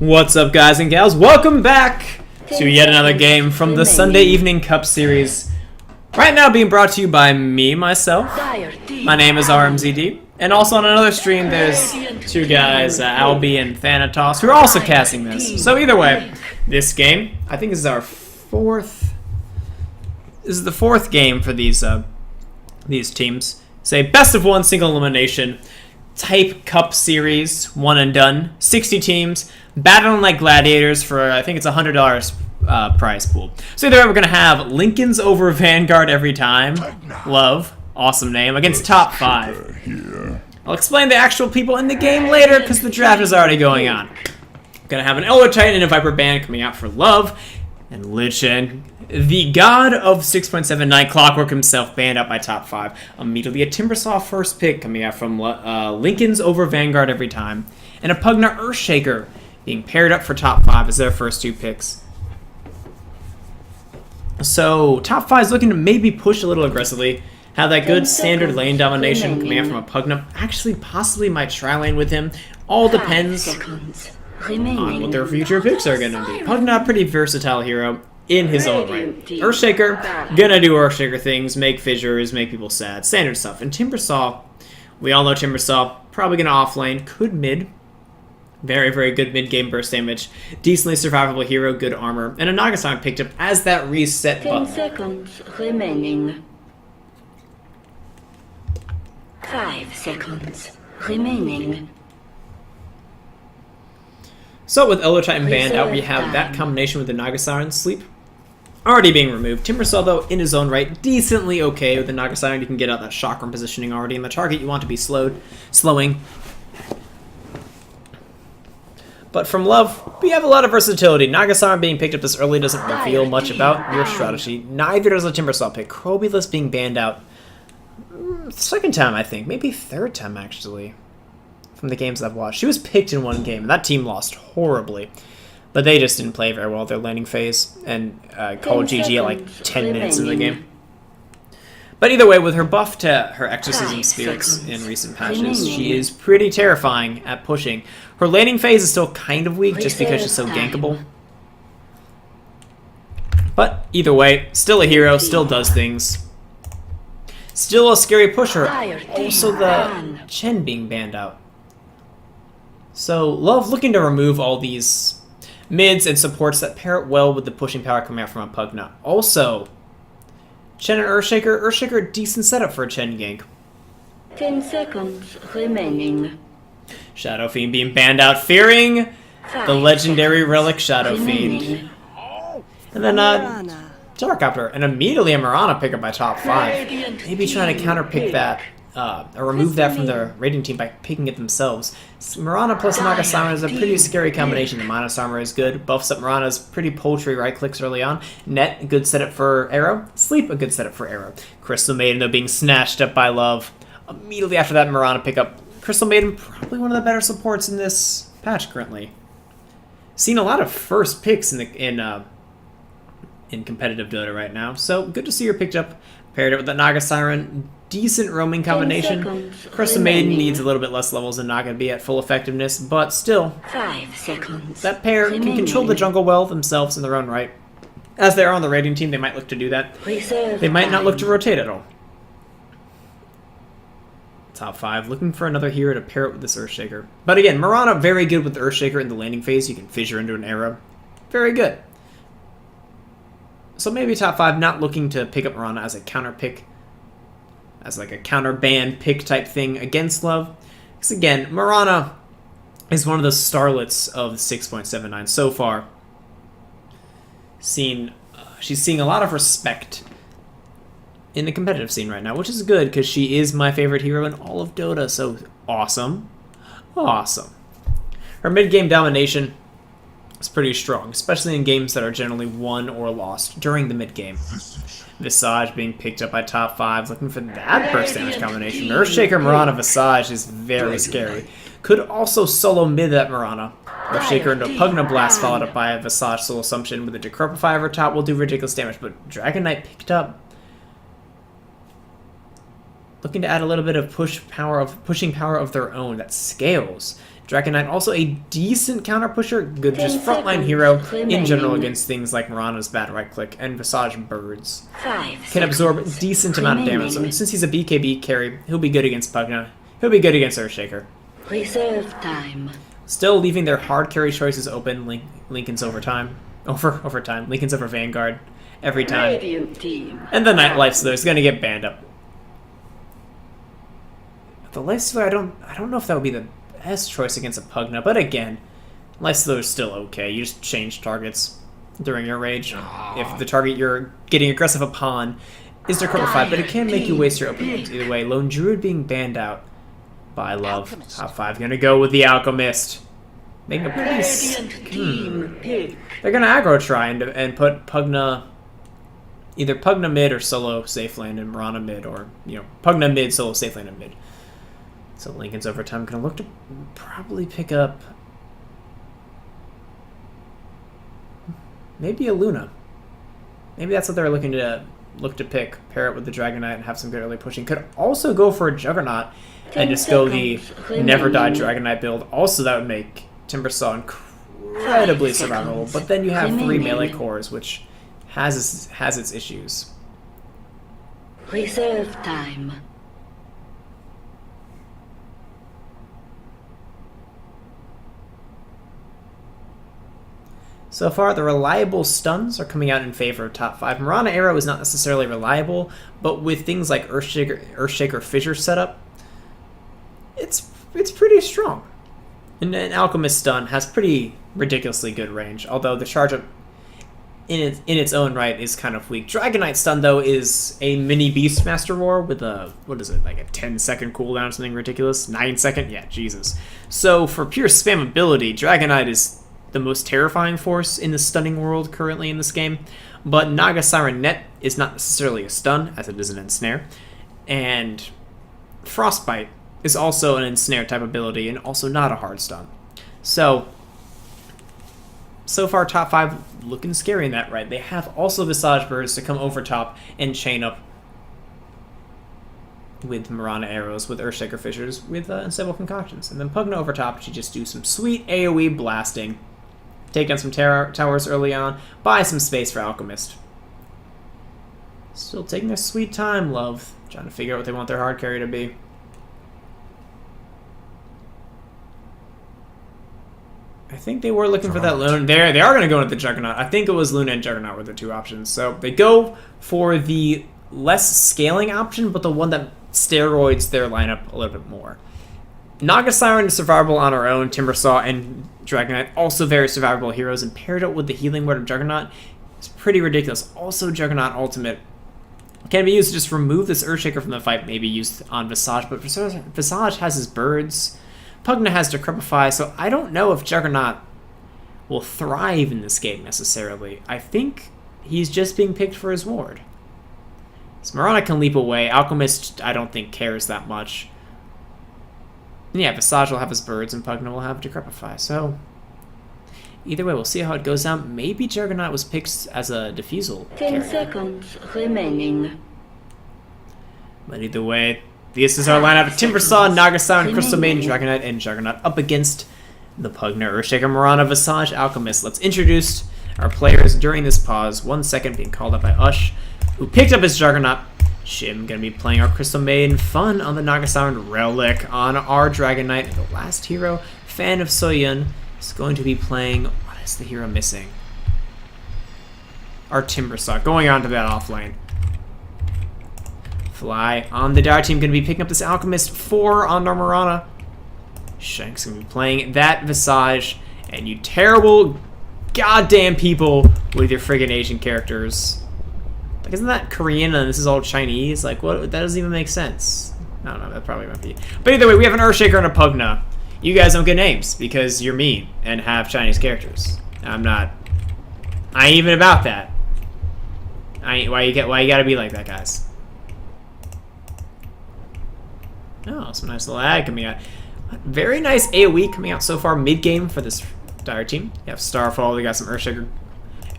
What's up, guys and gals? Welcome back to yet another game from the Sunday Evening Cup series. Right now being brought to you by me, myself. My name is RmZD. And also on another stream, there's two guys, Albie and Thanatos, who are also casting this. So either way, this game, I think this is our fourth... This is the fourth game for these teams. Say best of one single elimination type cup series, one and done. 60 teams, battling like gladiators for, I think it's $100 prize pool. So either way, we're going to have Linkens over Vanguard every time. Love. Awesome name. Against top 5. I'll explain the actual people in the game later because the draft is already going on. Going to have an Elder Titan and a Viper Band coming out for Love. And Lichen, the god of 6.79, Clockwork himself, banned out by top 5. Immediately a Timbersaw first pick coming out from Linkens over Vanguard every time. And a Pugna Earthshaker being paired up for top 5 as their first two picks. So top 5 is looking to maybe push a little aggressively. Have that good standard lane domination coming out from a Pugna. Actually, possibly might tri-lane with him. All depends on what their future picks are going to be. Pugna, pretty versatile hero in his own right. Earthshaker, gonna do Earthshaker things, make fissures, make people sad, standard stuff. And Timbersaw, we all know Timbersaw, probably gonna offlane, could mid. Very, very good mid-game burst damage. Decently survivable hero, good armor. And a Nagasaki picked up as that reset button. 10 seconds remaining. 5 seconds remaining. So with Elder Titan banned out, we have that combination with the Nagasaki Sleep already being removed. Timbersaw, though, in his own right, decently okay with the Nagasaki. You can get out that chakram positioning already, and the target you want to be slowing. But from Love, we have a lot of versatility. Nagasaki being picked up this early doesn't reveal much about your strategy. Neither does the Timbersaw pick. Crobulus being banned out second time, I think. Maybe third time, actually. From the games I've watched. She was picked in one game, and that team lost horribly. But they just didn't play very well their laning phase, and called GG at like 10 minutes into the game. But either way, with her buff to her Exorcism Spirits in recent patches, she is pretty terrifying at pushing. Her laning phase is still kind of weak, just because she's so gankable. But either way, still a hero, still does things. Still a scary pusher. Also the Chen being banned out. So, Love looking to remove all these mids and supports that pair it well with the pushing power coming out from a Pugna. Also, Chen and Earthshaker. Earthshaker, decent setup for a Chen gank. 10 seconds remaining. Shadow Fiend being banned out, fearing the legendary relic Shadow Fiend. And then, Telecopter, and immediately a Mirana pickup by top 5. Maybe trying to counterpick that. Or remove that from the rating team by picking it themselves. Mirana plus Nagasaki is a pretty scary combination. The minus armor is good. Buffs up Mirana's pretty poultry right clicks early on. Net, a good setup for Arrow. Sleep, a good setup for Arrow. Crystal Maiden, though, being snatched up by Love. Immediately after that Mirana pickup. Crystal Maiden, probably one of the better supports in this patch currently. Seen a lot of first picks in competitive Dota right now. So, good to see her picked up. Paired it with the Naga Siren. Decent roaming combination. Crystal Maiden needs a little bit less levels and not going to be at full effectiveness, but still, 5 seconds. that pair can control the jungle well themselves in their own right. As they are on the rating team, they might look to do that. They might not look to rotate at all. Top 5, looking for another hero to pair it with this Earthshaker. But again, Mirana, very good with the Earthshaker in the landing phase. You can fissure into an arrow. Very good. So maybe top 5, not looking to pick up Mirana as a counter pick. As like a counter ban pick type thing against Love. Because again, Mirana is one of the starlets of 6.79 so far. She's seeing a lot of respect in the competitive scene right now, which is good because she is my favorite hero in all of Dota. So awesome. Awesome. Her mid-game domination is pretty strong, especially in games that are generally won or lost during the mid-game. Visage being picked up by top 5, looking for that burst damage combination. Earthshaker Mirana Visage is very scary. Could also solo mid that Mirana. Earthshaker into a Pugna Blast followed up by a Visage Soul Assumption with a Decrepify over top will do ridiculous damage, but Dragon Knight picked up. looking to add a little bit of pushing power of their own that scales. Dragon Knight also a decent counter pusher, good just frontline hero in general against things like Mirana's bad right click and Visage birds. Can absorb a decent amount of damage. So since he's a BKB carry, he'll be good against Pugna. He'll be good against Earthshaker. Reserve time. Still leaving their hard carry choices open. Linkens over time. Linkens over Vanguard every time. And the Nightlife Slither is gonna get banned up. The Life Slither, I don't know if that would be the best choice against a Pugna, but again, Life Slither is still okay. You just change targets during your rage. If the target you're getting aggressive upon is decrepify, but it can make you waste your opponent. Either way, Lone Druid being banned out by Love. Top 5 gonna go with the Alchemist. Making a pretty... They're gonna aggro try and put Pugna... Either Pugna mid or solo safe lane and Mirana mid, or, Pugna mid, solo safe lane and mid. So Linken's Overtime gonna look to probably pick up maybe a Luna. Maybe that's what they're looking to pick. Pair it with the Dragon Knight and have some good early pushing. Could also go for a Juggernaut and just go the Never Die Dragon Knight build. Also, that would make Timbersaw incredibly survivable. But then you have 3 melee cores, which has its issues. Reserve time. So far, the reliable stuns are coming out in favor of top 5. Mirana Arrow is not necessarily reliable, but with things like Earthshaker Fissure setup, it's pretty strong. And an Alchemist stun has pretty ridiculously good range, although the charge up in its own right is kind of weak. Dragon Knight stun, though, is a mini Beastmaster Roar with a, like a 10-second cooldown, something ridiculous? 9-second? Yeah, Jesus. So for pure spammability, Dragon Knight is the most terrifying force in the stunning world currently in this game, but Naga Siren Net is not necessarily a stun, as it is an ensnare, and Frostbite is also an ensnare type ability and also not a hard stun. So far top 5 looking scary in that right. They have also Visage Birds to come over top and chain up with Mirana Arrows, with Earthshaker Fissures, with Unstable Concoctions, and then Pugna over top to just do some sweet AoE blasting. Take down some towers early on. Buy some space for Alchemist. Still taking their sweet time, Love. Trying to figure out what they want their hard carry to be. I think they were looking for that Luna. They are going to go into the Juggernaut. I think it was Luna and Juggernaut were the 2 options. So they go for the less scaling option, but the one that steroids their lineup a little bit more. Naga Siren is survivable on our own. Timbersaw and Dragon Knight also very survivable heroes, and paired it with the Healing Word of Juggernaut is pretty ridiculous. Also, Juggernaut Ultimate can be used to just remove this Earthshaker from the fight, maybe used on Visage, but Visage has his birds. Pugna has Decrepify, so I don't know if Juggernaut will thrive in this game necessarily. I think he's just being picked for his ward. Mirana can leap away. Alchemist, I don't think, cares that much. Yeah, Visage will have his birds, and Pugna will have Decrepify. So, either way, we'll see how it goes down. Maybe Juggernaut was picked as a defusal 10 seconds remaining. But either way, this is our lineup: Timbersaw, Naga Siren, Crystal Maiden, Dragon Knight, and Juggernaut up against the Pugna, Earthshaker, Mirana, Visage, Alchemist. Let's introduce our players during this pause. 1 second being called up by Ush, who picked up his Juggernaut. Shim gonna be playing our Crystal Maiden, Fun on the Naga Siren, Relic on our Dragon Knight, and the last hero, Fan of Soyun, is going to be playing. What is the hero missing? Our Timbersaw, going on to that off lane. Fly on the Dire team, gonna be picking up this Alchemist 4 on our Mirana. Shank's gonna be playing that Visage, and you terrible goddamn people with your friggin' Asian characters. Like, isn't that Korean and this is all Chinese? Like, what? That doesn't even make sense. I don't know, that probably might be. But either way, we have an Earthshaker and a Pugna. You guys don't get names because you're mean and have Chinese characters. I ain't even about that. Why you gotta be like that, guys? Oh, some nice little ad coming out. Very nice AoE coming out so far mid-game for this Dire team. You have Starfall, they got some Earthshaker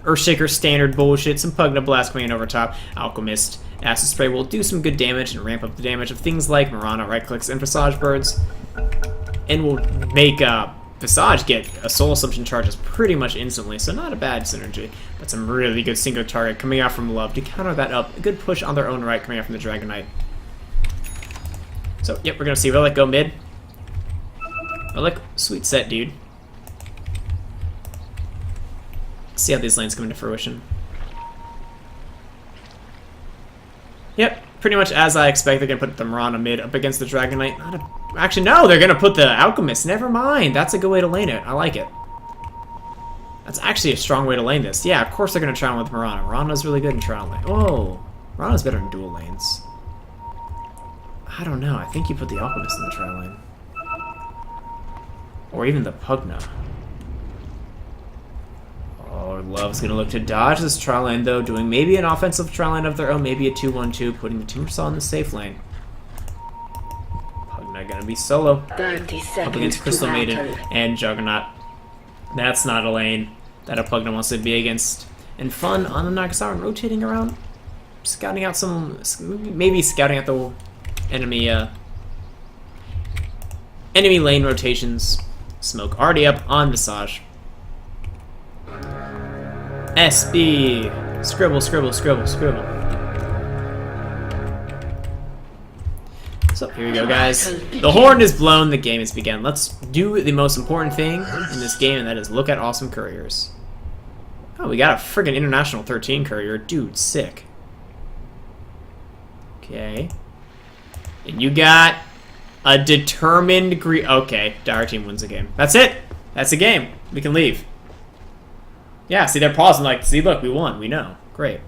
Earthshaker standard bullshit, some Pugna Blast coming in over top. Alchemist, Acid Spray will do some good damage and ramp up the damage of things like Mirana, Right Clicks, and Visage Birds. And will make Visage get a Soul Assumption charges pretty much instantly, so not a bad synergy. But some really good single target coming out from Love to counter that up. A good push on their own right coming out from the Dragon Knight. So, yep, we're going to see Relic go mid. Relic, sweet set, dude. See how these lanes come into fruition. Yep, pretty much as I expect. They're going to put the Mirana mid up against the Dragon Knight. Actually, no, they're going to put the Alchemist. Never mind. That's a good way to lane it. I like it. That's actually a strong way to lane this. Yeah, of course they're going to try one with Mirana. Mirana's really good in trial lane. Whoa. Mirana's better in dual lanes. I don't know. I think you put the Alchemist in the trial lane. Or even the Pugna. Oh, Love's gonna look to dodge this trial lane though, doing maybe an offensive trial lane of their own, maybe a 2-1-2, putting the Timbersaw in the safe lane. Pugna gonna be solo. 30 seconds up against Crystal to Maiden battle. and Juggernaut. That's not a lane that a Pugna wants to be against. And Fun on the Nagasawa rotating around, scouting out some, maybe scouting out the enemy enemy lane rotations. Smoke already up on Visage. SB. Scribble, scribble, scribble, scribble. So here we go, guys. The horn is blown, the game has begun. Let's do the most important thing in this game, and that is look at awesome couriers. Oh, we got a friggin' International 13 courier. Dude, sick. Okay. And you got a determined okay, our team wins the game. That's it. That's the game. We can leave. Yeah, see, they're pausing like, see, look, we won. We know. Great.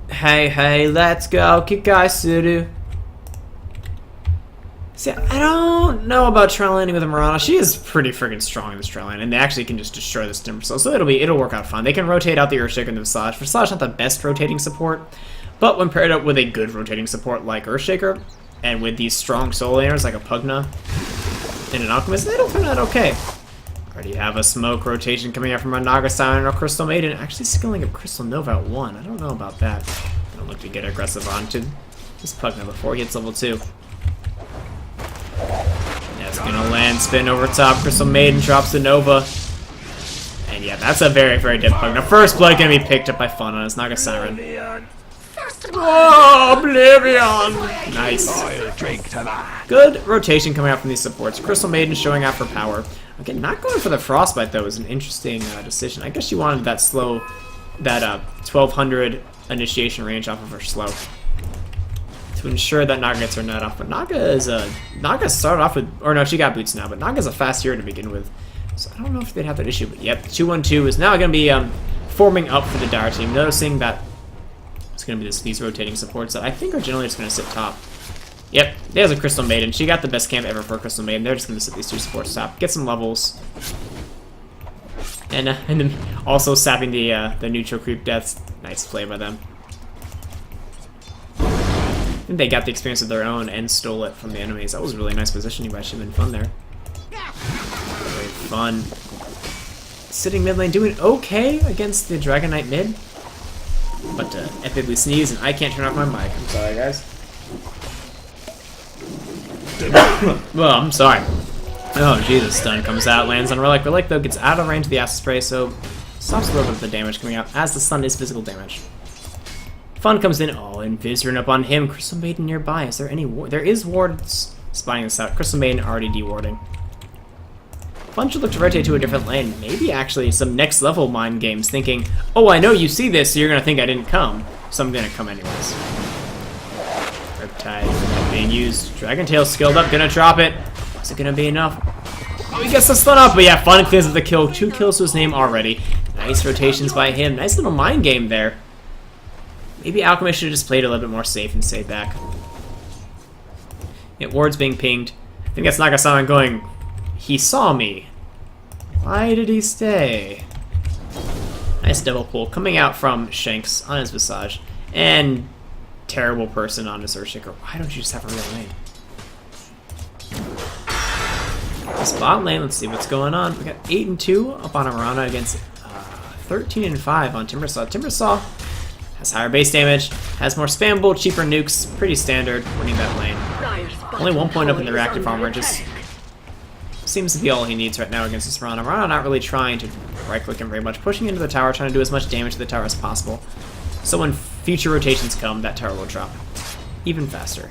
Hey, hey, let's go. Kikai Suru. See, I don't know about trial landing with a Mirana. She is pretty friggin' strong in this trial land, and they actually can just destroy this Timbersaw, so it'll work out fine. They can rotate out the Earthshaker and the Visage. Visage not the best rotating support, but when paired up with a good rotating support like Earthshaker, and with these strong soul laners like a Pugna and an Alchemist, it'll turn out okay. Already have a smoke rotation coming out from a Nagasawa and a Crystal Maiden, actually skilling up Crystal Nova at 1. I don't know about that. I don't look to get aggressive onto this Pugna before he hits level 2. That's gonna land, spin over top. Crystal Maiden drops the Nova. And yeah, that's a very, very dead Pugna. First blood gonna be picked up by Fun on his Naga Siren. Oh, Oblivion! Nice. Good rotation coming out from these supports. Crystal Maiden showing out for power. Again, not going for the Frostbite though is an interesting decision. I guess she wanted that slow, that 1200 initiation range off of her slow, to ensure that Naga gets her net off. But Naga started off with, or no, she got boots now, but Naga's a fast hero to begin with. So I don't know if they'd have that issue, but yep, 2-1-2 is now going to be forming up for the Dire team. Noticing that it's going to be these rotating supports that I think are generally just going to sit top. Yep, there's a Crystal Maiden. She got the best camp ever for a Crystal Maiden. They're just going to sit these two supports top, get some levels. And then also sapping the neutral creep deaths. Nice play by them. I think they got the experience of their own and stole it from the enemies. That was really nice positioning by Shim and Fun there. Very Fun. Sitting mid lane, doing okay against the Dragon Knight mid. But epically sneeze and I can't turn off my mic. I'm sorry, guys. Well, I'm sorry. Oh, Jesus. Stun comes out, lands on Relic. Relic, though, gets out of range of the Acid Spray, so stops a little bit of the damage coming out, as the stun is physical damage. Fun comes in. Oh, and Viziering up on him. Crystal Maiden nearby. Is there any ward? There is wards spying this out. Crystal Maiden already dewarding. Fun should look to rotate to a different lane. Maybe actually some next level mind games, thinking, oh, I know you see this, so you're going to think I didn't come, so I'm going to come anyways. Riptide being used. Dragon Tail skilled up, gonna drop it. Is it gonna be enough? Oh, he gets the stun up, but yeah, Fun clears up the kill. 2 kills to his name already. Nice rotations by him. Nice little mind game there. Maybe Alchemist should have just played a little bit more safe and stayed back. Yeah, ward's being pinged. I think that's Nagasawa going, he saw me. Why did he stay? Nice double pull coming out from Shanks on his Visage. And terrible person on his Earthshaker. Why don't you just have a real lane? this bot lane. Let's see what's going on. We got 8 and 2 up on Arana against 13 and 5 on Timbersaw. Timbersaw has higher base damage, has more spammable, cheaper nukes, pretty standard, winning that lane. Only 1 point up in the reactive armor, just seems to be all he needs right now against this Arana. Arana not really trying to right-click him very much, pushing into the tower, trying to do as much damage to the tower as possible. So when future rotations come, that tower will drop even faster.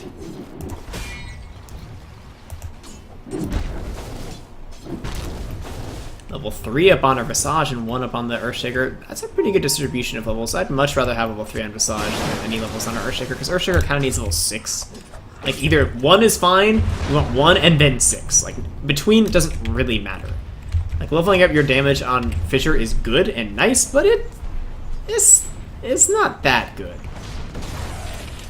Level 3 up on a Visage and 1 up on the Earthshaker. That's a pretty good distribution of levels. I'd much rather have level 3 on Visage than any levels on an Earthshaker, because Earthshaker kind of needs level 6. Like, either 1 is fine, you want 1 and then 6. Like, between doesn't really matter. Like, leveling up your damage on Fissure is good and nice, but it's not that good.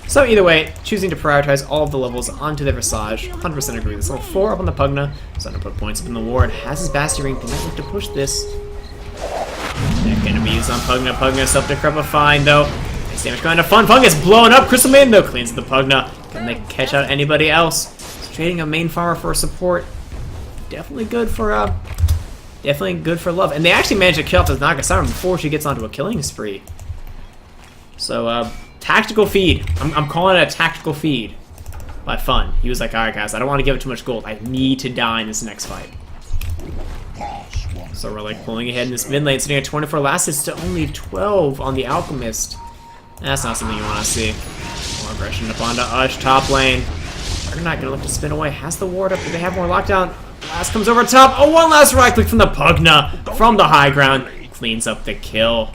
So either way, choosing to prioritize all of the levels onto the Visage, 100% agree. This level 4 up on the Pugna, starting to put points up in the ward, has his Bastion Ring, can not look to push this. They're gonna be used on Pugna. Pugna self-decrepifying though. Nice damage going to Fun. Fungus blowing up. Crystal Maiden though cleans the Pugna. Can they catch out anybody else? He's trading a main farmer for support. Definitely good for love. And they actually managed to kill off this Nagasarm before she gets onto a killing spree. So tactical feed. I'm calling it a tactical feed by Fun. He was like, alright guys, I don't want to give it too much gold. I need to die in this next fight. So we're like pulling ahead in this mid lane, sitting at 24 last hits to only 12 on the Alchemist. That's not something you want to see. More aggression up onto Ush, top lane. They're not going to look to spin away. Has the ward up, but they have more lockdown. Last comes over top. Oh, one last right click from the Pugna from the high ground. Cleans up the kill.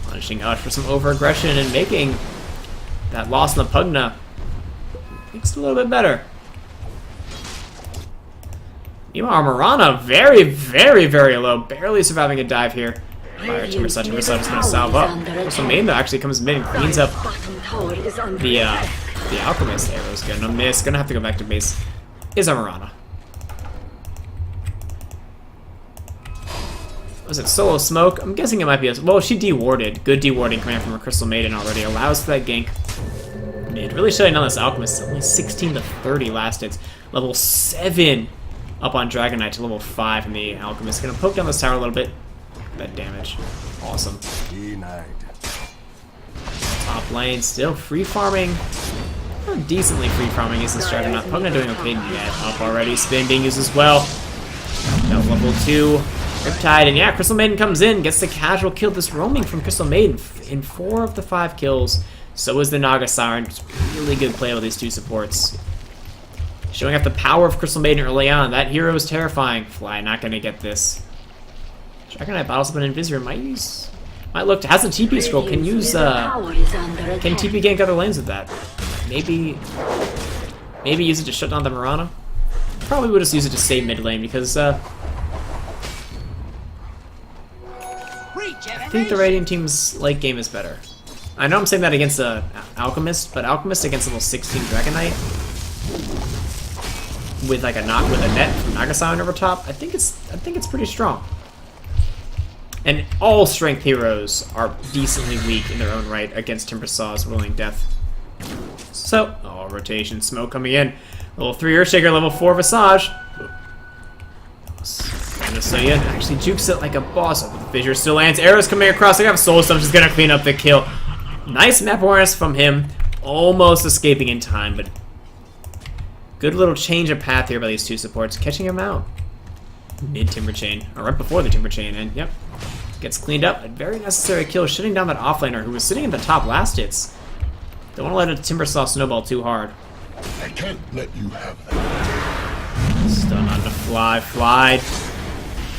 Punishing Ush for some over-aggression and making that loss in the Pugna makes it a little bit better. Meanwhile, Marana very, very, very low. Barely surviving a dive here. Fire Timbersaw. Timbersaw is going to salve up. So Main though actually comes mid and cleans up the Alchemist. Arrow's gonna miss. Gonna have to go back to base. Is a Marana. Was it solo smoke? I'm guessing it might be a... Well, she de-warded. Good de-warding coming from her Crystal Maiden already. Allows for that gank. Mid. Really shutting down this Alchemist. Only 16 to 30 last hits. Level 7 up on Dragon Knight to level 5 in the Alchemist. Gonna poke down this tower a little bit. That damage. Awesome. Top lane still free farming. Decently free farming is this Dragon Knight. Pugna doing okay. Net up already. Spin being used as well. Now level 2. Riptide, and yeah, Crystal Maiden comes in, gets the casual kill. This roaming from Crystal Maiden in 4 of the 5 kills. So is the Naga Siren. Just really good play with these two supports. Showing off the power of Crystal Maiden early on. That hero is terrifying. Fly not gonna get this. Dragon Knight bottles up an Invisor. Might look to, has a TP scroll. Can use can TP gank other lanes with that. Maybe use it to shut down the Marana. Probably would just use it to save mid lane because I think the Radiant team's late game is better. I know I'm saying that against Alchemist, but Alchemist against level 16 Dragon Knight with like a net from Nagasaki over top, I think it's pretty strong. And all strength heroes are decently weak in their own right against Timbersaw's Willing Death. So, rotation, smoke coming in. Level 3 Earthshaker, level 4 Visage. So yeah, actually jukes it like a boss. The Fissure still lands. Arrows coming across. They have Soul Stone. She's gonna clean up the kill. Nice map awareness from him. Almost escaping in time, but good little change of path here by these two supports, catching him out. Mid Timber Chain, or right before the Timber Chain, and yep, gets cleaned up. A very necessary kill, shutting down that offlaner who was sitting at the top last hits. Don't want to let a Timbersaw snowball too hard. I can't let you have that. Stun on the Fly.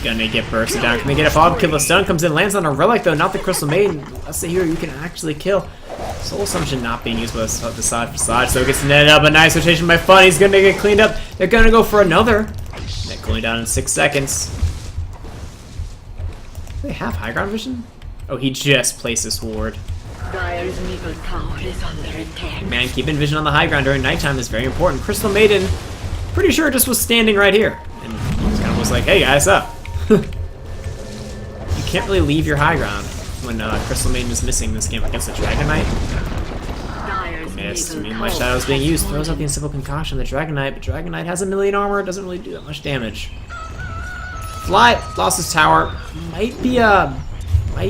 Gonna get bursted down. Can they get a bob kill? The stun comes in, lands on a relic though, not the Crystal Maiden. That's the hero you can actually kill. Soul Assumption not being used with the side for side, so it gets netted up. A nice rotation by Fun. He's gonna get cleaned up. They're gonna go for another. Net cooling down in 6 seconds. Do they have high ground vision? Oh, he just placed this ward. Dire's middle tower is under attack. Man, keeping vision on the high ground during nighttime is very important. Crystal Maiden, pretty sure just was standing right here. And just kind of was like, hey guys, up. You can't really leave your high ground when Crystal Maiden is missing this game against the Dragon Knight. Missed. Moonlight Shadow is being used. Throws out the Invincible Concussion. The Dragon Knight, but Dragon Knight has a million armor. Doesn't really do that much damage. Fly lost his tower. Might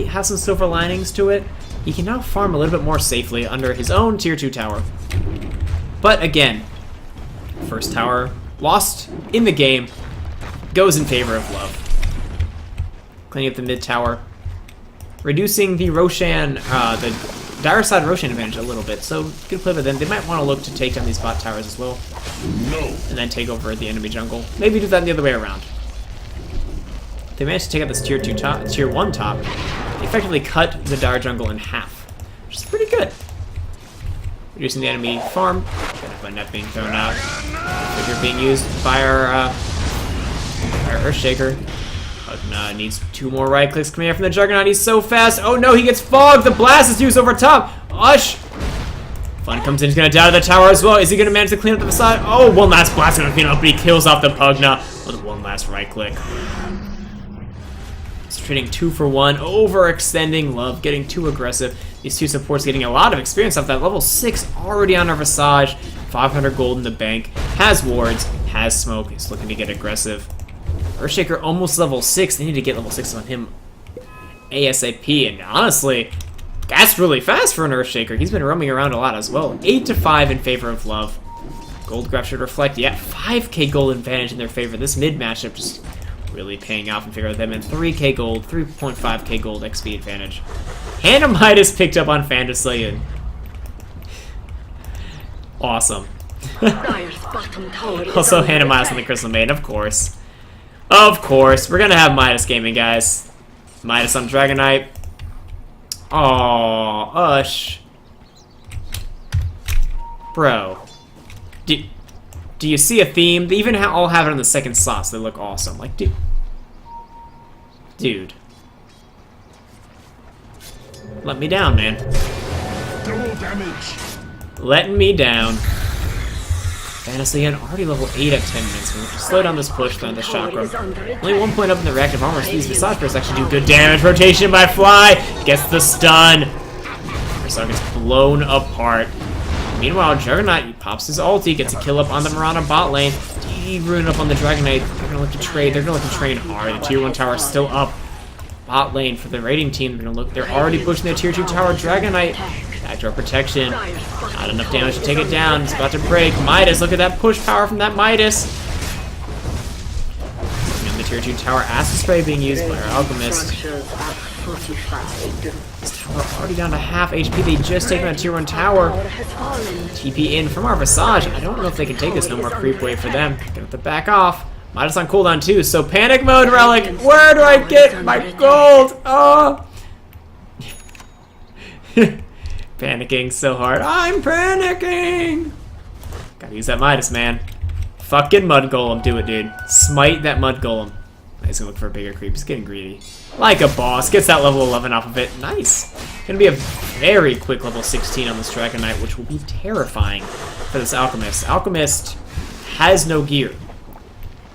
have some silver linings to it. He can now farm a little bit more safely under his own tier 2 tower. But again, first tower lost in the game goes in favor of Love. Cleaning up the mid tower, reducing the Roshan, the dire side Roshan advantage a little bit. So good play by them. They might want to look to take down these bot towers as well. No. And then take over the enemy jungle. Maybe do that the other way around. They managed to take out this tier 2 top, tier 1 top. They effectively cut the dire jungle in half, which is pretty good. Reducing the enemy farm. By net being thrown out. Figure being used by our Earthshaker. Pugna needs 2 more right clicks coming out from the Juggernaut. He's so fast. Oh no, he gets fogged. The blast is used over top. Ush. Fun comes in. He's gonna die to the tower as well. Is he gonna manage to clean up the facade? Oh, one last blast gonna clean up, but he kills off the Pugna with one last right click. He's trading 2 for 1, overextending Love, getting too aggressive. These 2 supports getting a lot of experience off that level 6 already on our Visage. 500 gold in the bank. Has wards, has smoke. He's looking to get aggressive. Earthshaker almost level 6. They need to get level 6 on him ASAP. And honestly, that's really fast for an Earthshaker. He's been roaming around a lot as well. 8 to 5 in favor of Love. Gold graph should reflect. Yeah, 5k gold advantage in their favor. This mid matchup just really paying off in favor of them. And 3k gold, 3.5k gold XP advantage. Hannah Midas picked up on Fantasy. Awesome. Also, Hannah Midas on the Crystal Maiden, of course. Of course. We're gonna have Midas gaming, guys. Midas on Dragon Knight. Aww, Ush. Bro. Do you see a theme? They even all have it on the second slot, so they look awesome. Like, dude. Let me down, man. Double damage. Letting me down. Fantasy again, already level 8 at 10 minutes. We'll slow down this push, down the chakra. Only 1 point up in the reactive armor, so these Visage Bursts actually do good damage. Rotation by Fly, gets the stun. Versar gets blown apart. Meanwhile, Juggernaut pops his ulti, gets a kill up on the Mirana bot lane. Rune up on the Dragon Knight. They're gonna look to trade. They're gonna look to train hard. The tier 1 tower is still up. Bot lane for the raiding team. They're gonna look. They're already pushing their tier 2 tower. Dragon Knight. Backdoor protection. Not enough damage to take it down. It's about to break. Midas, look at that push power from that Midas. And the tier 2 tower acid spray being used by our alchemist. This tower already down to half HP. They just taken a tier 1 tower. TP in from our Visage. I don't know if they can take this. No more creep wave for them. Gonna have to back off. Midas on cooldown too. So panic mode relic. Where do I get my gold? Oh. Panicking so hard. I'm panicking! Gotta use that Midas, man. Fucking Mud Golem. Do it, dude. Smite that Mud Golem. He's gonna look for a bigger creep. He's getting greedy. Like a boss. Gets that level 11 off of it. Nice. Gonna be a very quick level 16 on this Dragon Knight, which will be terrifying for this Alchemist. Alchemist has no gear.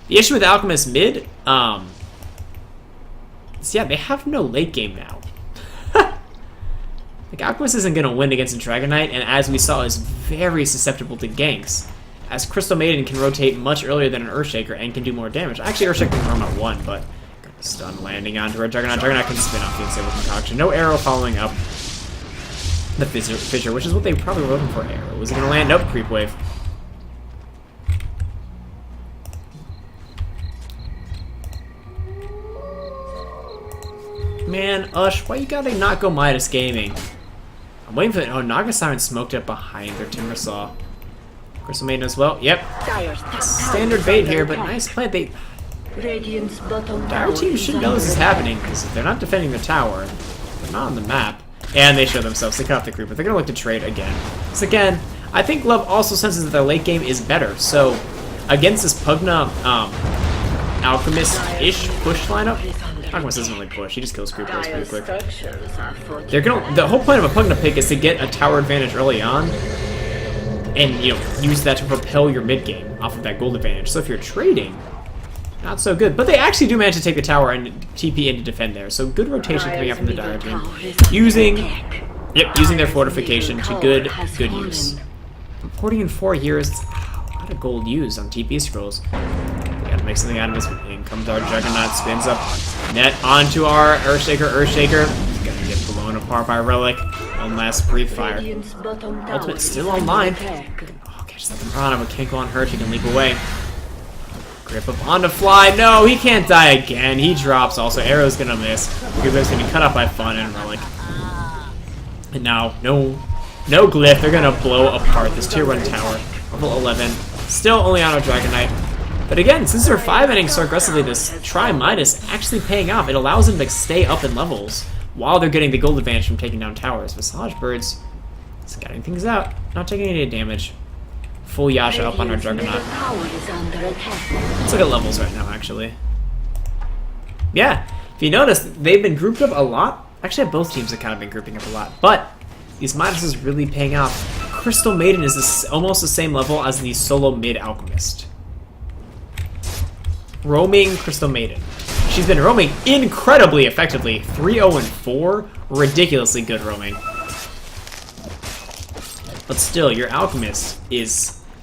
The issue with Alchemist mid, is, yeah, they have no late game now. Like, Alchemist isn't going to win against a Dragon Knight, and as we saw, is very susceptible to ganks. As Crystal Maiden can rotate much earlier than an Earthshaker and can do more damage. Actually, Earthshaker can roam at 1, but stun landing onto her Juggernaut. Juggernaut can spin off the Unstable Concoction. No arrow following up the Fissure, which is what they probably were looking for. Arrow. Was it going to land? Nope, creep wave. Man, Ush, why you gotta not go Midas Gaming? I'm waiting for it. Oh, Naga Siren smoked up behind their Timbersaw. Crystal Maiden as well. Yep. Standard bait here, but nice play. Our team should know this is happening, because if they're not defending the tower, they're not on the map. And they show themselves. They cut off the creeper. They're gonna look to trade again. So again, I think Love also senses that their late game is better. So against this Pugna Alchemist-ish push lineup, Alchemist doesn't really push, he just kills creepers pretty quick. They're gonna, the whole point of a Pugna pick is to get a tower advantage early on, and use that to propel your mid game off of that gold advantage. So if you're trading, not so good. But they actually do manage to take the tower and TP in to defend there. So good rotation coming out from the Dire team. Using their fortification to good use. 40 in 4 years, a lot of gold used on TP scrolls. make something out of this. In comes our Juggernaut, spins up net onto our Earthshaker. Earthshaker is gonna get blown apart by Relic. One last brief fire. Ultimate still online. Oh, catch something on him. Can't go on her. She can leap away. Grip up on the fly. No, he can't die again. He drops. Also, Arrow's gonna miss. Because gonna be cut off by Fun and Relic. And now, no glyph. They're gonna blow apart this tier 1 tower. Level 11. Still only on a Dragonite. But again, since they're 5-ending so aggressively, this Tri-Midas actually paying off. It allows them to stay up in levels while they're getting the gold advantage from taking down towers. Visage Birds scouting things out, not taking any damage. Full Yasha up on our Juggernaut. Let's look at levels right now, actually. Yeah, if you notice, they've been grouped up a lot. Actually, both teams have kind of been grouping up a lot, but these Midas is really paying off. Crystal Maiden is almost the same level as the solo mid Alchemist. Roaming Crystal Maiden. She's been roaming incredibly effectively. 3-0-4, ridiculously good roaming. But still, your Alchemist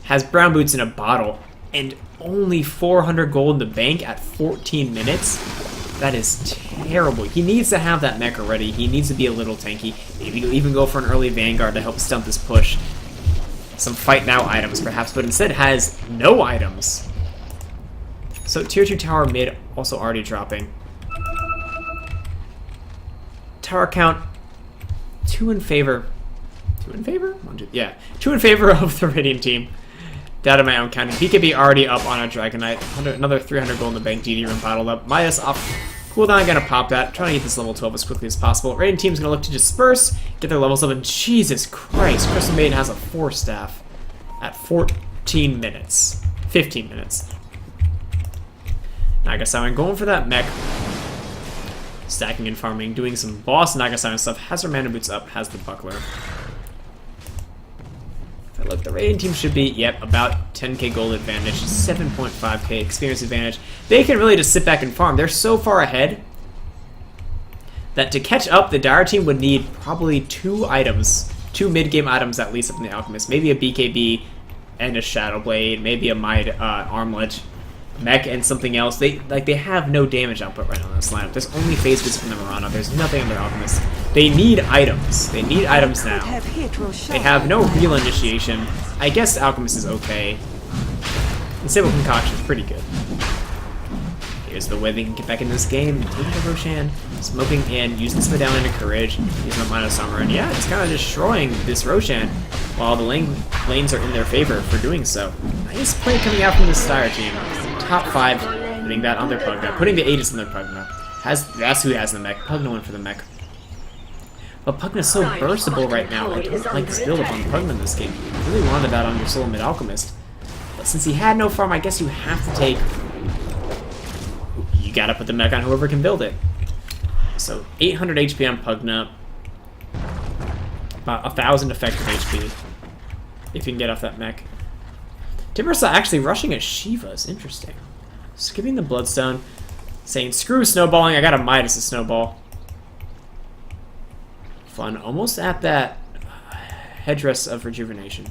has brown boots in a bottle and only 400 gold in the bank at 14 minutes. That is terrible. He needs to have that mech already. He needs to be a little tanky. Maybe he'll even go for an early Vanguard to help stump this push. Some fight now items perhaps, but instead has no items. So tier 2 tower mid also already dropping. Tower count 2 in favor. 2 in favor? 1, 2, yeah. 2 in favor of the Radiant team. Down to my own counting. BKB already up on our Dragonite. Another 300 gold in the bank. DD room bottled up. Midas off cooldown. Gonna pop that. Trying to get this level 12 as quickly as possible. Radiant team's gonna look to disperse. Get their levels up. And Jesus Christ. Crystal Maiden has a 4 staff at 14 minutes. 15 minutes. Nagasawa going for that mech. Stacking and farming. Doing some boss Nagasawa stuff. Has her mana boots up. Has the buckler. Look, the Radiant team should be, yep, about 10k gold advantage, 7.5k experience advantage. They can really just sit back and farm. They're so far ahead that to catch up, the Dire team would need probably 2 items, 2 mid-game items at least up in the Alchemist. Maybe a BKB and a Shadow Blade, maybe a Might Armlet, mech, and something else. They have no damage output right now in this lineup. There's only phase boots from the Marana. There's nothing on their Alchemist. They need items. They need items now. They have no real initiation. I guess Alchemist is okay. And Sable Concoction is pretty good. Here's the way they can get back in this game. Taking the Roshan, smoking in, using this medallion to courage, using the Minus Armor, and yeah, it's kind of destroying this Roshan while the lanes are in their favor for doing so. Nice play coming out from this Dire team. Top 5, putting that on their Pugna, putting the Aegis on their Pugna. That's who has the mech. Pugna went for the mech. But Pugna's so burstable right now. I don't like this build up on Pugna in this game. I really wanted that on your solo mid Alchemist. But since he had no farm, I guess you have to take... You gotta put the mech on whoever can build it. So 800 HP on Pugna. About 1,000 effective HP. If you can get off that mech. Timbersaw actually rushing at Shiva's. Interesting. Skipping the Bloodstone. Saying, screw snowballing, I got a Midas to snowball. Fun. Almost at that headdress of rejuvenation.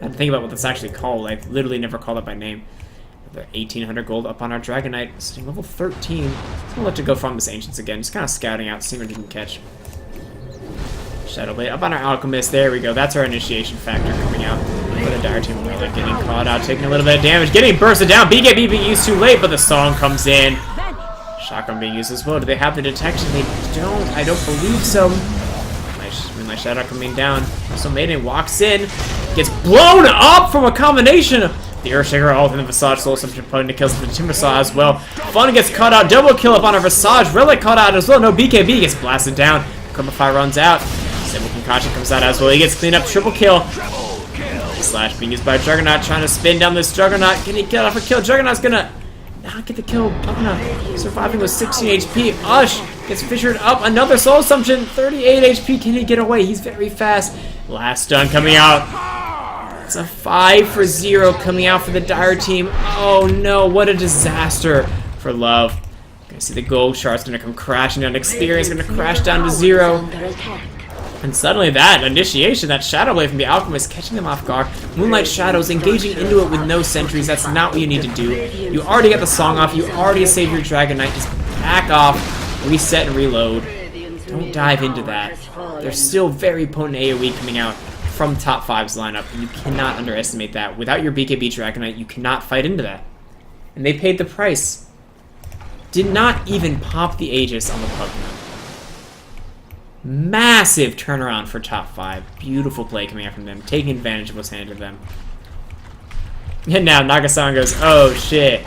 I had to think about what that's actually called. I literally never called it by name. Another 1,800 gold up on our Dragonite. Sitting level 13. I'm gonna let to go farm this Ancients again. Just kind of scouting out, seeing what you can catch. Shadow Blade up on our Alchemist. There we go. That's our initiation factor coming out. For the Dire team, really getting caught out, taking a little bit of damage, getting bursted down. BKB being used too late, but the song comes in. Shotgun being used as well. Do they have the detection? They don't. I don't believe so. My Shadow coming down. So Maiden walks in, gets blown up from a combination of the Earthshaker, all in the Visage, Soul Assumption, putting to kills the Timbersaw as well. Fun gets caught out, double kill up on our Visage. Relic caught out as well. No BKB gets blasted down. Crumbify runs out. Sable Concoction comes out as well. He gets cleaned up, triple kill. Slash being used by Juggernaut, trying to spin down this Juggernaut. Can he get off a kill? Juggernaut's gonna not get the kill. Pugna surviving with 16 HP. Ush gets fissured up. Another Soul Assumption, 38 HP. Can he get away? He's very fast. Last stun coming out. It's a 5 for 0 coming out for the Dire team. Oh no, what a disaster for Love. Gonna see the gold shard's gonna come crashing down. Experience gonna crash down to 0. And suddenly that initiation, that Shadow Blade from the Alchemist, catching them off guard. Moonlight Shadows, engaging into it with no sentries. That's not what you need to do. You already got the song off. You already saved your Dragon Knight. Just back off, reset, and reload. Don't dive into that. There's still very potent AoE coming out from top 5's lineup, and you cannot underestimate that. Without your BKB Dragon Knight, you cannot fight into that. And they paid the price. Did not even pop the Aegis on the Pugna. Massive turnaround for top 5. Beautiful play coming out from them, taking advantage of what's handed to them. And now Nagasan goes, oh shit.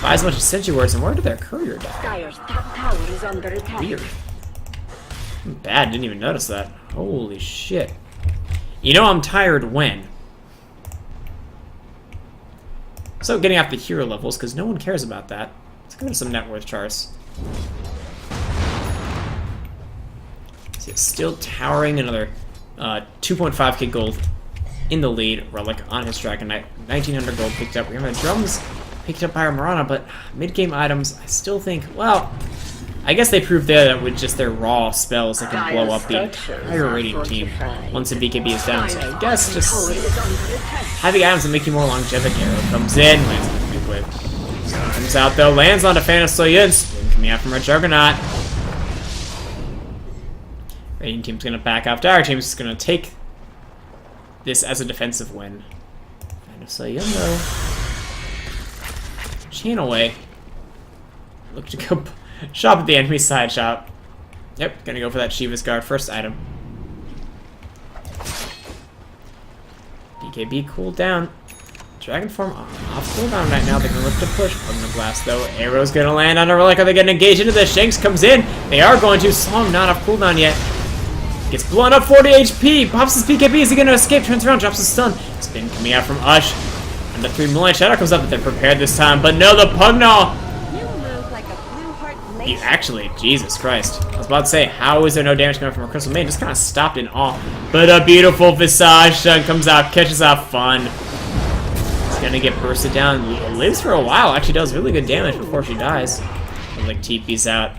Buys a bunch of sentry wards, and where did their courier die? Dire's top tower is under attack. Weird. Bad, didn't even notice that. Holy shit. You know I'm tired when? So getting off the hero levels, because no one cares about that. Let's go to some net worth charts. See, it's still towering, another 2.5k gold in the lead. Relic on his Dragon Knight. 1900 gold picked up. We have the drums picked up by our Marana, but mid-game items, I still think, well, I guess they proved there that with just their raw spells, they can blow up the entire raiding team once the BKB is down. So I guess just having items that make you more longevity. Arrow comes in, lands on the big wave. Comes out though, lands on Fan of Soyun's, coming out from our Juggernaut. Raiding team's gonna back off. Dire team's gonna take this as a defensive win. Fan of Soyun though. Chain away. Look to go shop at the enemy side shop. Yep, gonna go for that Shiva's Guard first item. BKB cooled down. Dragon form off cooldown right now. They're gonna look to push. Pugna Blast though. Arrow's gonna land on a relic. Are they gonna engage into this? Shanks comes in. They are going to. Song not off cooldown yet. Gets blown up 40 HP. Pops his BKB. Is he gonna escape? Turns around, drops his stun. Spin coming out from Ush. And the 3 Moonlight Shadow comes up, but they're prepared this time. But no, the Pugna. Actually, Jesus Christ. I was about to say, how is there no damage coming from a Crystal Maiden? Just kind of stopped in awe. But a beautiful Visage Stun comes out, catches off Fun. It's gonna get bursted down. Lives for a while, actually does really good damage before she dies. Like TP's out.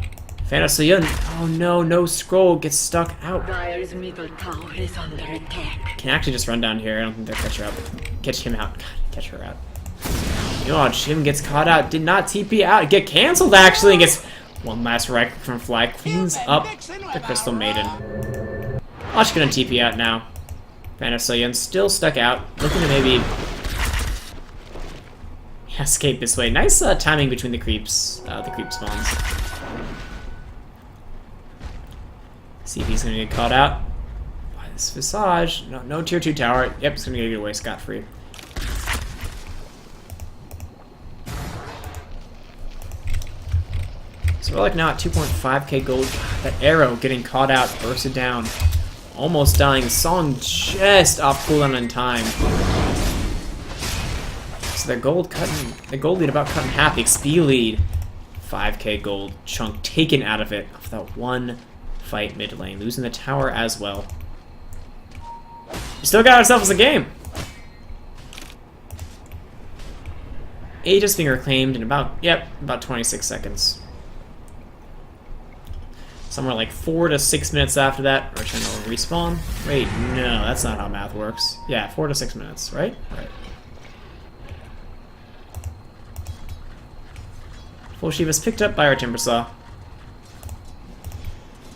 Fan of Soyun. Oh no, no scroll. Gets stuck out. Dire's middle tower is under attack. Can actually just run down here. I don't think they'll catch her out. Catch him out. God, catch her out. Oh, Jim gets caught out. Did not TP out. Get cancelled actually. And gets one last right from Fly. Cleans up the Crystal Maiden. Oh, she's gonna TP out now. Fan of Soyun still stuck out. Looking to maybe escape this way. Nice timing between the creeps. The creep spawns. See if he's gonna get caught out by this Visage. No tier 2 tower. Yep, it's gonna get away scot-free. So we're like now at 2.5k gold. That arrow getting caught out, bursted down, almost dying. Song just off cooldown in time. So their gold cutting, the gold lead about cut in half. The XP lead, 5k gold chunk taken out of it off that one fight mid lane, losing the tower as well. We still got ourselves a game. Aegis being reclaimed in about 26 seconds. Somewhere like 4 to 6 minutes after that, Return will respawn. Wait, no, that's not how math works. Yeah, 4 to 6 minutes, right? Right. Full Shiva's picked up by our Timbersaw.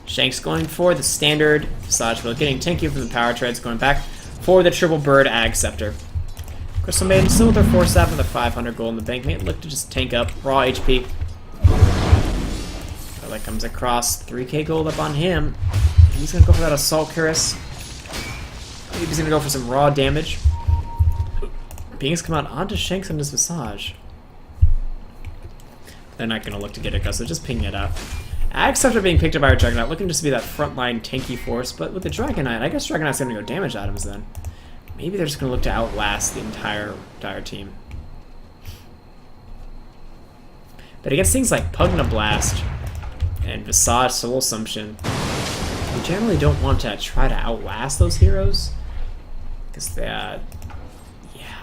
Shanks going for the standard Visage build, getting tanky from the power treads, going back for the triple bird Ag Scepter. Crystal Maiden still with her 4 staff and the 500 gold in the bank. May look to just tank up raw HP. That comes across 3k gold up on him. He's gonna go for that Assault Cuirass. Maybe he's gonna go for some raw damage. Beings come out onto Shanks and his Visage. They're not gonna look to get it, so just ping it up. Ag Scepter being picked up by our Dragon Knight, looking just to be that frontline tanky force, but with the Dragon Knight, I guess Dragon Knight's gonna go damage items then. Maybe they're just gonna look to outlast the entire Dire team. But against things like Pugna Blast and Visage Soul Assumption, we generally don't want to try to outlast those heroes. Because they,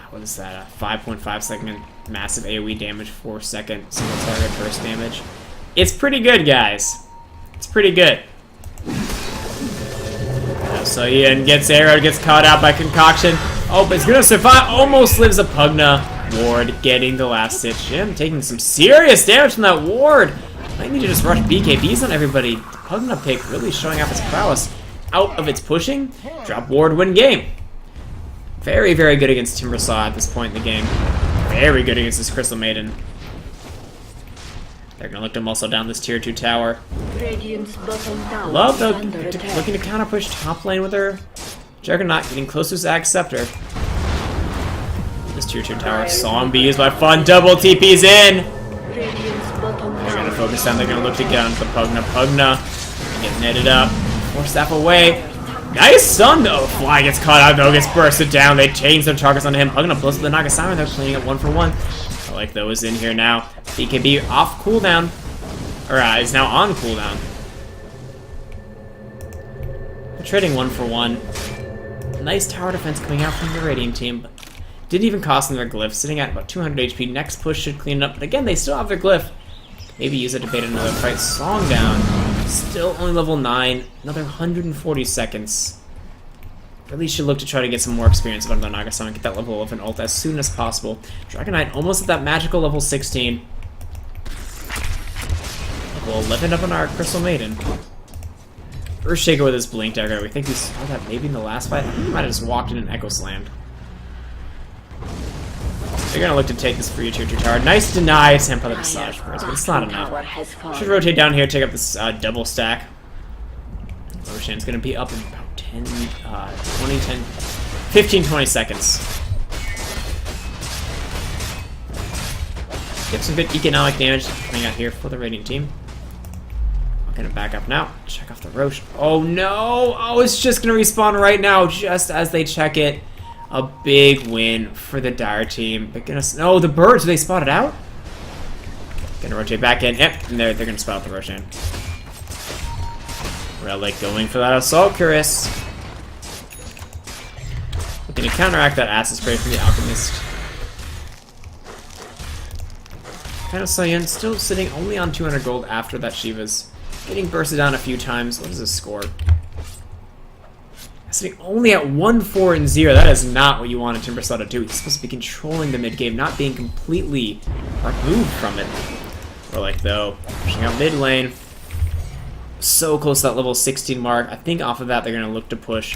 what is that? A 5.5 second massive AoE damage, 4 second single target burst damage. It's pretty good, guys. It's pretty good. So Ian gets arrowed, gets caught out by Concoction. Oh, but he's gonna survive. Almost lives a Pugna. Ward getting the last stitch. Jim taking some serious damage from that Ward. Might need to just rush BKBs on everybody. The Pugna pick really showing off its prowess. Out of its pushing. Drop Ward, win game. Very, very good against Timbersaw at this point in the game. Very good against this Crystal Maiden. They're gonna look to muscle down this tier 2 tower. Love though, looking to counter push top lane with her Juggernaut, getting close to his Ag Scepter. This tier 2 tower saw him be used by Fun, double TP's in! They're gonna focus down, they're gonna look to get onto the Pugna. Pugna get netted up, force staff away. Nice stun though! Fly gets caught out though, gets bursted down. They change their targets onto him. Pugna blows up the Nagasaki, they're cleaning up 1 for 1. I like those in here now. BKB off cooldown. Or is now on cooldown. They're trading 1 for 1. Nice tower defense coming out from the Radiant team. But didn't even cost them their glyph. Sitting at about 200 HP. Next push should clean it up. But again, they still have their glyph. Maybe use it to bait another fight. Song down. Still only level 9. Another 140 seconds. Really should look to try to get some more experience out of the Nagasaki and get that level 11 ult as soon as possible. Dragon Knight almost at that magical level 16. Level 11 up on our Crystal Maiden. Earthshaker with his Blink Dagger. We think we saw that maybe in the last fight. I think he might have just walked in an Echo Slammed. They're gonna look to take this free tier 2 tower. Nice deny attempt by the Visage Burst, but it's not enough. Should rotate down here, take up this double stack. Roshan's gonna be up in about 15, 20 seconds. Get some good economic damage coming out here for the Radiant team. I'm gonna back up now. Check off the Roche. Oh no! Oh, it's just gonna respawn right now, just as they check it. A big win for the Dire team. They're gonna. Oh, the birds! They spotted out. Gonna rotate back in. Yep, and they're gonna spot out the Roshan. Relic going for that Assault Cuirass. Looking to counteract that Acid Spray from the Alchemist. Kind of Saiyan still sitting only on 200 gold after that Shiva's getting bursted down a few times. What is his score? Sitting only at 1-4 and 0. That is not what you want a Timbersaw to do. He's supposed to be controlling the mid game, not being completely removed from it. Relic though, pushing out mid lane. So close to that level 16 mark. I think off of that they're going to look to push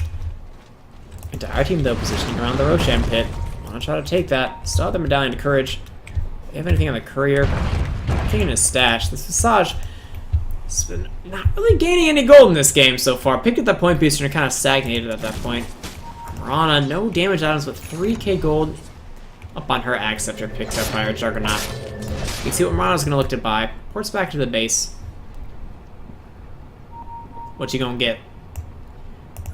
into our team though, positioning around the Roshan pit. Want to try to take that. Still have the Medallion to Courage. Do you have anything on the Courier? I think in his stash. This Visage has been not really gaining any gold in this game so far. Picked up that point booster and kind of stagnated at that point. Marana, no damage items with 3k gold up on her Ag Scepter picked up by her Juggernaut. You can see what Marana's going to look to buy. Ports back to the base. What you gonna get?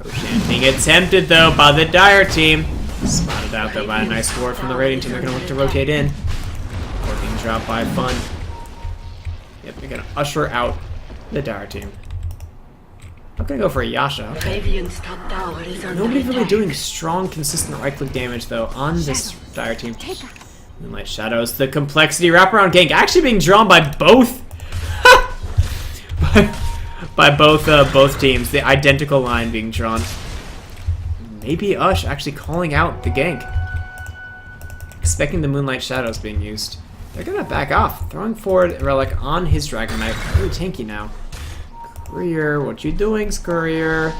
Roshan being attempted though by the Dire team. Spotted out though by a nice ward from the Radiant team. They're gonna look to rotate in. Ward being dropped by Fun. Yep, they're gonna usher out the Dire team. I'm gonna go for a Yasha. Okay. Nobody's really doing strong, consistent right-click damage though on this Dire team. Moonlight Shadows, the complexity wraparound gank actually being drawn by both. By both teams, the identical line being drawn. Maybe Ush actually calling out the gank. Expecting the Moonlight Shadows being used. They're gonna back off, throwing forward Relic on his Dragon Knight. Really tanky now. Courier, what you doing, Courier?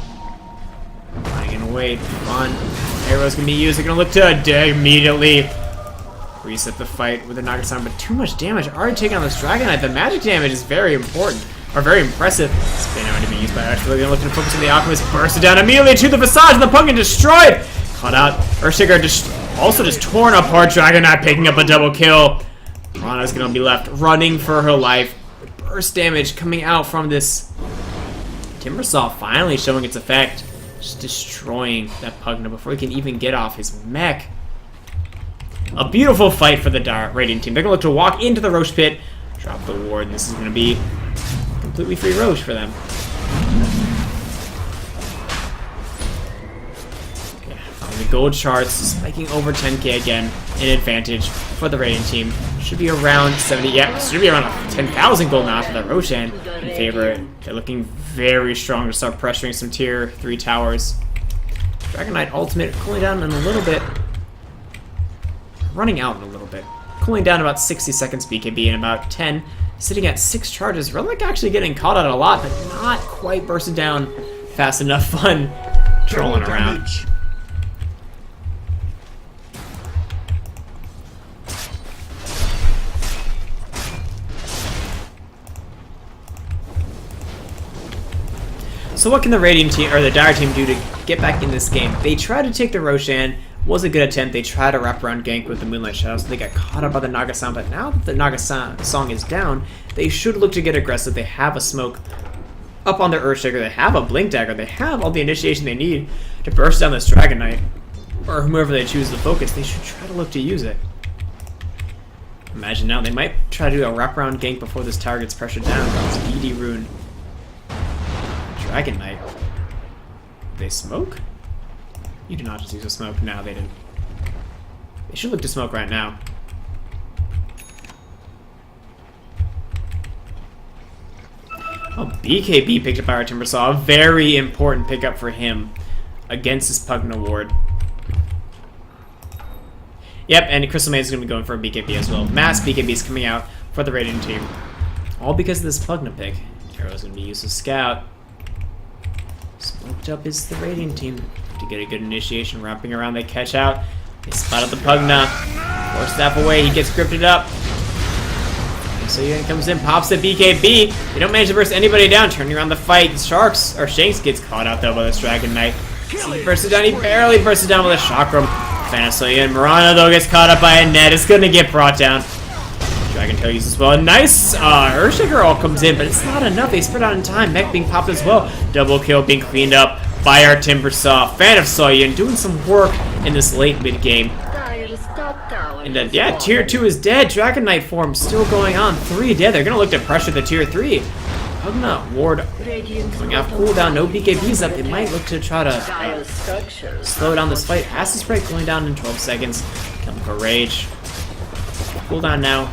Flying away, Fun. Arrow's gonna be used. They're gonna look to immediately reset the fight with the Nagasaki, but too much damage. Already taking on this Dragon Knight. The magic damage is very important. Are very impressive. Spin already being used by Ash. They're looking to focus on the Alchemist. Bursted down immediately to the Visage, and the Pumpkin destroyed. Caught out. Earthshaker also just torn apart. Dragon Knight picking up a double kill. Rana's gonna be left running for her life. Burst damage coming out from this Timbersaw finally showing its effect. Just destroying that Pugna before he can even get off his mech. A beautiful fight for the Radiant team. They're gonna look to walk into the Roche pit. Drop the ward, and this is gonna be completely free Roche for them. Yeah, the gold charts spiking over 10k again. An advantage for the Radiant team. Should be around 70. Yeah, should be around 10,000 gold now for the Roshan in favor. They're looking very strong to start pressuring some tier 3 towers. Dragon Knight ultimate cooling down in a little bit. Running out in a little bit. Cooling down about 60 seconds BKB and about 10. Sitting at 6 charges. Relic actually getting caught out a lot, but not quite bursting down fast enough. Fun trolling around. So what can the Radiant team, or the Dire team, do to get back in this game? They tried to take the Roshan, was a good attempt. They tried to wrap around gank with the Moonlight Shadows. They got caught up by the Naga Sound, but now that the Naga Song is down, they should look to get aggressive. They have a smoke up on their Earthshaker, they have a Blink Dagger, they have all the initiation they need to burst down this Dragon Knight, or whomever they choose to focus. They should try to look to use it. Imagine now, they might try to do a wraparound gank before this tower gets pressured down. It's BD Rune. Dragon Knight. They smoke? You do not just use a smoke. No, they didn't. They should look to smoke right now. Oh, BKB picked up our Timbersaw. A very important pickup for him against his Pugna ward. Yep, and Crystal Maid's going to be going for a BKB as well. Mass BKB is coming out for the Radiant team. All because of this Pugna pick. Arrow's going to be used as Scout. Smoked up is the Radiant team to get a good initiation. Wrapping around, they catch out. They spot out the Pugna. Force staff away, he gets crypted up. So he comes in, pops the BKB. They don't manage to burst anybody down, turning around the fight. Shanks gets caught out though by this Dragon Knight. So he bursts it down, he barely bursts it down with a Chakram. Fantasy and Mirana though gets caught up by a net. It's gonna get brought down. Dragon Tail uses as well. Nice Earthshaker all comes in, but it's not enough. They spread out in time. Mech being popped as well. Double kill being cleaned up by our Timbersaw. Fan of Soyun doing some work in this late mid game. And yeah, tier 2 is dead. Dragon Knight form still going on. 3 dead. They're gonna look to pressure the tier 3. Pugna ward coming off cooldown. No BKBs up. They might look to try to slow down this fight. Acid Spray cooling down in 12 seconds. Chemical Rage. Cooldown now.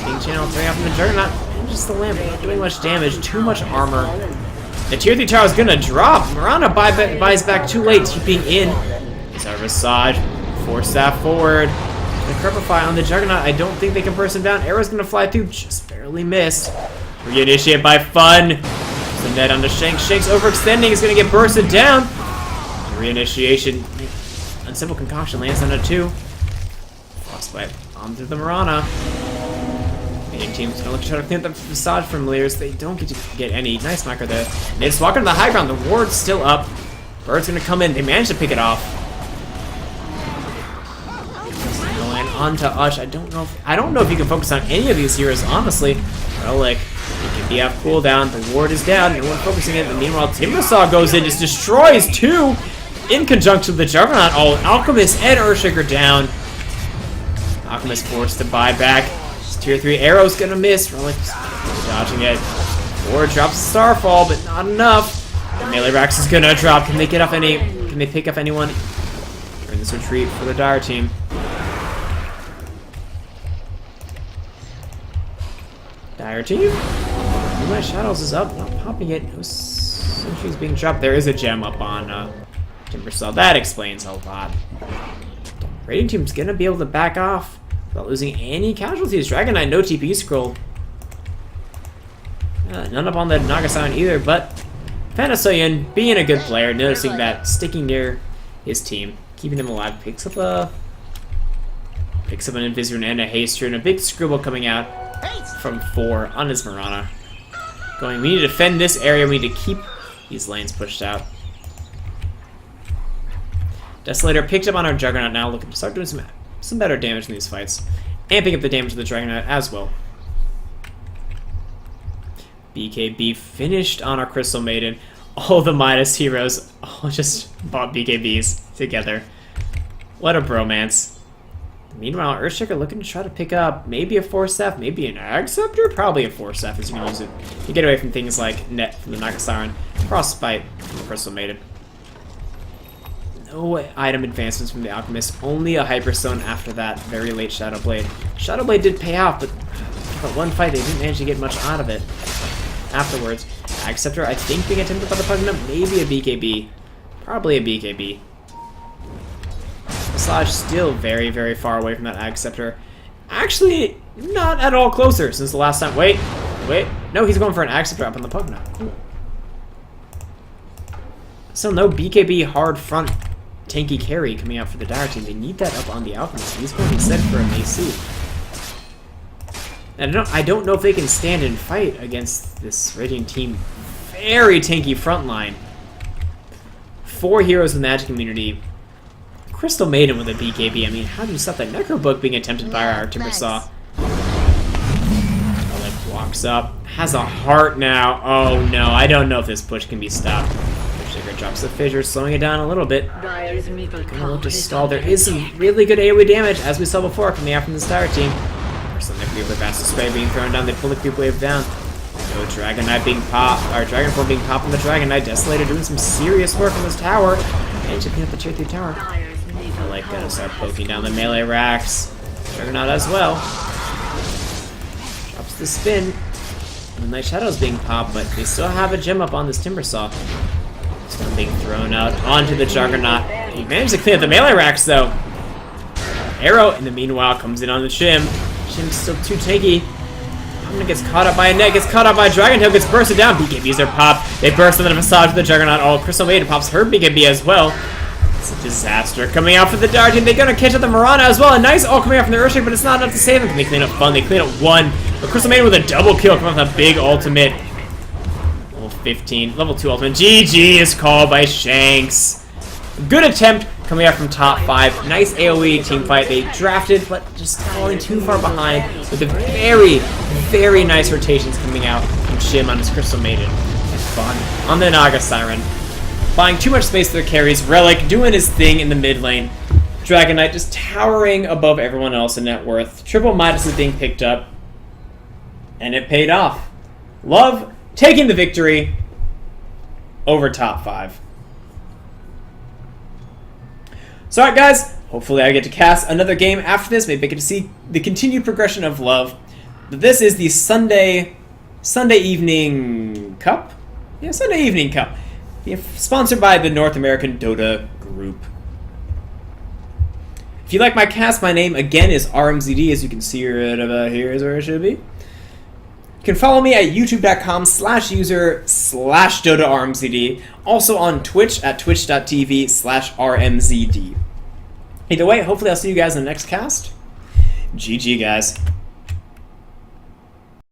Being channel 3 off from the Juggernaut. And just the lamp. Not doing much damage. Too much armor. The tier 3 tower is gonna drop. Mirana buys back too late. Keeping in. It's our Visage. Force staff forward. The Crepify on the Juggernaut. I don't think they can burst him down. Arrow's gonna fly through. Just barely missed. Reinitiate by Fun. The net on the Shanks. Shanks overextending. Is gonna get bursted down. Reinitiation. Unsimple Concoction lands on a 2. Frostbite onto the Mirana. Main team's gonna look to try to clean up the Visage from Leers. They don't get any. Nice micro there. They just walk onto the high ground. The ward's still up. Bird's gonna come in. They managed to pick it off. Going on to Ush. I don't know if you can focus on any of these heroes, honestly. Relic. It can be off cooldown. The ward is down. No one focusing it. But meanwhile, Timbersaw goes in, just destroys 2 in conjunction with the Juggernaut. Oh, Alchemist and Earthshaker down. Alchemist forced to buy back. Tier 3 Arrow's gonna miss. Relic dodging it. Ward drops Starfall, but not enough. The melee Rax is gonna drop. Can they get off any? Can they pick up anyone? During this retreat for the Dire team. Dire team. My Shadows is up, not popping it. No sentries being dropped. There is a gem up on Timbersaw. That explains a lot. Radiant team's gonna be able to back off without losing any casualties. Dragon Knight, no TP scroll. None up on the Naga-san either, but Panasoyan, being a good player, noticing that, sticking near his team, keeping him alive, picks up an Invisrune and a Haste Rune, and a big Scribble coming out from 4 on his Mirana. We need to defend this area, we need to keep these lanes pushed out. Desolator picked up on our Juggernaut now, looking to start doing some better damage in these fights. Amping up the damage of the Juggernaut as well. BKB finished on our Crystal Maiden. All the Midas heroes all just bought BKBs together. What a bromance. Meanwhile, Earthshaker looking to try to pick up maybe a Force Staff, maybe an Ag Scepter? Probably a Force Staff is going to use it to get away from things like Net from the Nagasiren, Frostbite from the Crystal Maiden. No item advancements from the Alchemist, only a Hyperstone after that very late Shadowblade. Shadowblade did pay off, but one fight they didn't manage to get much out of it afterwards. Ag Scepter, I think, being attempted by the Pugna. Maybe a BKB. Probably a BKB. Massage still very, very far away from that Ag Scepter. Actually, not at all closer since the last time. Wait. No, he's going for an Ag Scepter up on the Pugna. Cool. Still no BKB hard front tanky carry coming out for the Dire team. They need that up on the Alchemist. He's going instead for a AC. And I don't know if they can stand and fight against this Radiant team. Very tanky front line. 4 heroes in the Magic community. Crystal Maiden with a BKB. I mean, how do you stop that Necro Book being attempted by our Timbersaw? Relic walks up. Has a heart now. Oh no, I don't know if this push can be stopped. Sugar drops the fissure, slowing it down a little bit. Dire's middle Gonna tower look to is stall. There under is some attack. really good AoE damage, as we saw before, coming out from this Dire team. Some Necro Wave Acid Spray being thrown down. They pull the Creep Wave down. No Dragon Knight being popped, or Dragon Form being popped on the Dragon Knight. Desolator doing some serious work on this tower. And chipping up the tier 3 tower. Dire's middle Like, gonna tower start is poking down the under melee racks. Juggernaut as well. Drops the spin. The Night Shadow's being popped, but they still have a gem up on this Timbersaw. Stun being thrown out onto the Juggernaut. He managed to clean up the melee racks, though. Arrow, in the meanwhile, comes in on the Shim. Shim's still too tanky. Pugna gets caught up by a net, gets caught up by a Dragon Tail, gets bursted down. BKBs are popped. They burst on the facade of the Juggernaut. Oh, Crystal Maiden pops her BKB as well. It's a disaster coming out for the Dire team. They're gonna catch up the Mirana as well. A nice ult coming out from the Earthshake, but it's not enough to save them. Can they clean up fun? They clean up one. But Crystal Maiden with a double kill coming off a big ultimate. Level 15, level 2 ultimate. GG is called by Shanks. Good attempt coming out from top 5. Nice AoE team fight. They drafted, but just falling too far behind with the very, very nice rotations coming out from Shim on his Crystal Maiden. Fun on the Naga Siren. Buying too much space for their carries. Relic doing his thing in the mid lane. Dragon Knight just towering above everyone else in net worth. Triple Midas is being picked up. And it paid off. Love taking the victory over top 5. So alright guys, hopefully I get to cast another game after this. Maybe I get to see the continued progression of Love. But this is the Sunday Evening Cup? Yeah, Sunday Evening Cup. Yeah, sponsored by the North American Dota Group. If you like my cast, my name again is RmZD, as you can see right about here is where it should be. You can follow me at youtube.com/user/DotaRmZD. Also on Twitch at twitch.tv/RmZD. Either way, hopefully I'll see you guys in the next cast. GG, guys.